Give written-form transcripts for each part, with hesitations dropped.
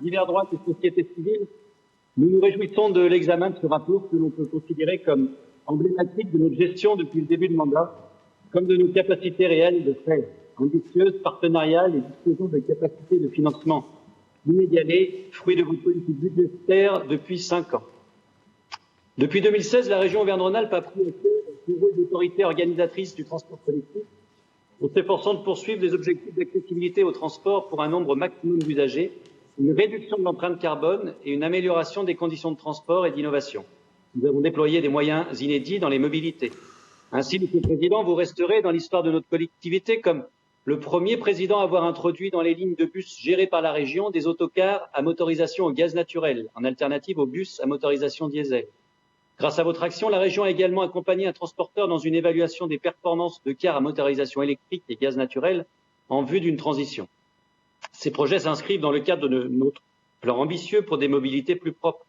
Divers droite et société civile, nous nous réjouissons de l'examen de ce rapport que l'on peut considérer comme emblématique de notre gestion depuis le début de mandat, comme de nos capacités réelles de faire, ambitieuses, partenariales et disposant de capacités de financement inégalées, fruit de votre politique budgétaire depuis 5 ans. Depuis 2016, la région Auvergne-Rhône-Alpes a pris son rôle d'autorité organisatrice du transport collectif, en s'efforçant de poursuivre les objectifs d'accessibilité au transport pour un nombre maximum d'usagers, une réduction de l'empreinte carbone et une amélioration des conditions de transport et d'innovation. Nous avons déployé des moyens inédits dans les mobilités. Ainsi, Monsieur le Président, vous resterez dans l'histoire de notre collectivité comme le premier président à avoir introduit dans les lignes de bus gérées par la région des autocars à motorisation au gaz naturel, en alternative aux bus à motorisation diesel. Grâce à votre action, la région a également accompagné un transporteur dans une évaluation des performances de cars à motorisation électrique et gaz naturel en vue d'une transition. Ces projets s'inscrivent dans le cadre de notre plan ambitieux pour des mobilités plus propres.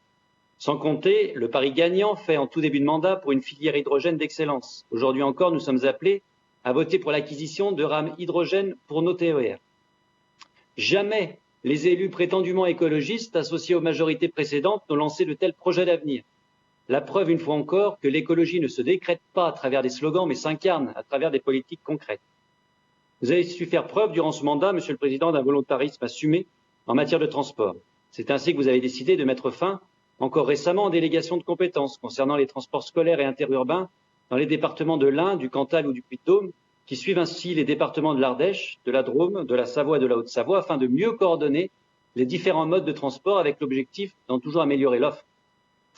Sans compter le pari gagnant fait en tout début de mandat pour une filière hydrogène d'excellence. Aujourd'hui encore, nous sommes appelés à voter pour l'acquisition de rames hydrogène pour nos TER. Jamais les élus prétendument écologistes associés aux majorités précédentes n'ont lancé de tels projets d'avenir. La preuve, une fois encore, que l'écologie ne se décrète pas à travers des slogans, mais s'incarne à travers des politiques concrètes. Vous avez su faire preuve durant ce mandat, Monsieur le Président, d'un volontarisme assumé en matière de transport. C'est ainsi que vous avez décidé de mettre fin, encore récemment, en délégation de compétences concernant les transports scolaires et interurbains dans les départements de l'Ain, du Cantal ou du Puy-de-Dôme, qui suivent ainsi les départements de l'Ardèche, de la Drôme, de la Savoie et de la Haute-Savoie, afin de mieux coordonner les différents modes de transport avec l'objectif d'en toujours améliorer l'offre.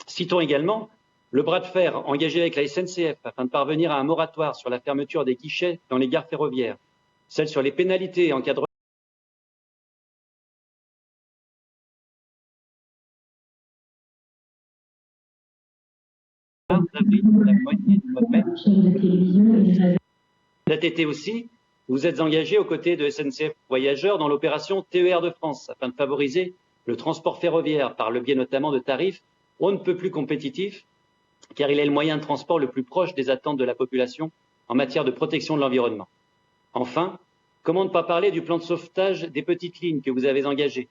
Citons également le bras de fer engagé avec la SNCF afin de parvenir à un moratoire sur la fermeture des guichets dans les gares ferroviaires, celle sur les pénalités et encadrement Cet été aussi, vous êtes engagé aux côtés de SNCF Voyageurs dans l'opération TER de France afin de favoriser le transport ferroviaire par le biais notamment de tarifs on ne peut plus compétitifs, car il est le moyen de transport le plus proche des attentes de la population en matière de protection de l'environnement. Enfin, comment ne pas parler du plan de sauvetage des petites lignes que vous avez engagé.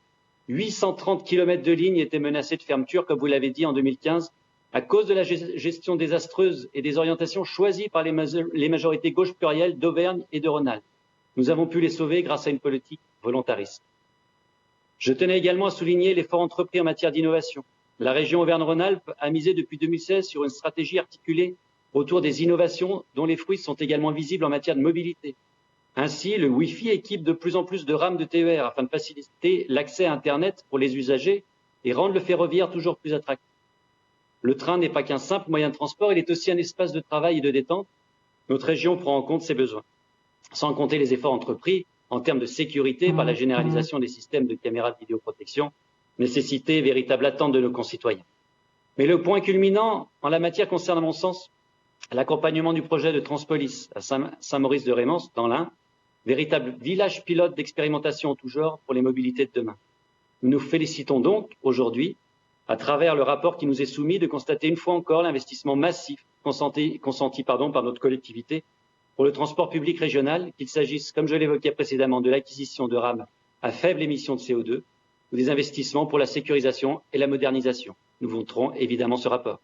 830 km de lignes étaient menacés de fermeture, comme vous l'avez dit, en 2015, à cause de la gestion désastreuse et des orientations choisies par les majorités gauche plurielles d'Auvergne et de Rhône-Alpes. Nous avons pu les sauver grâce à une politique volontariste. Je tenais également à souligner l'effort entrepris en matière d'innovation. La région Auvergne-Rhône-Alpes a misé depuis 2016 sur une stratégie articulée autour des innovations dont les fruits sont également visibles en matière de mobilité. Ainsi, le Wi-Fi équipe de plus en plus de rames de TER afin de faciliter l'accès à Internet pour les usagers et rendre le ferroviaire toujours plus attractif. Le train n'est pas qu'un simple moyen de transport, il est aussi un espace de travail et de détente. Notre région prend en compte ses besoins. Sans compter les efforts entrepris en termes de sécurité par la généralisation des systèmes de caméras de vidéoprotection, nécessité et véritable attente de nos concitoyens. Mais le point culminant en la matière concerne, à mon sens, l'accompagnement du projet de Transpolis à Saint-Maurice-de-Rémance, dans l'Ain, véritable village pilote d'expérimentation en tout genre pour les mobilités de demain. Nous nous félicitons donc aujourd'hui, à travers le rapport qui nous est soumis, de constater une fois encore l'investissement massif consenti par notre collectivité pour le transport public régional, qu'il s'agisse, comme je l'évoquais précédemment, de l'acquisition de rames à faible émission de CO2 ou des investissements pour la sécurisation et la modernisation. Nous voterons évidemment ce rapport.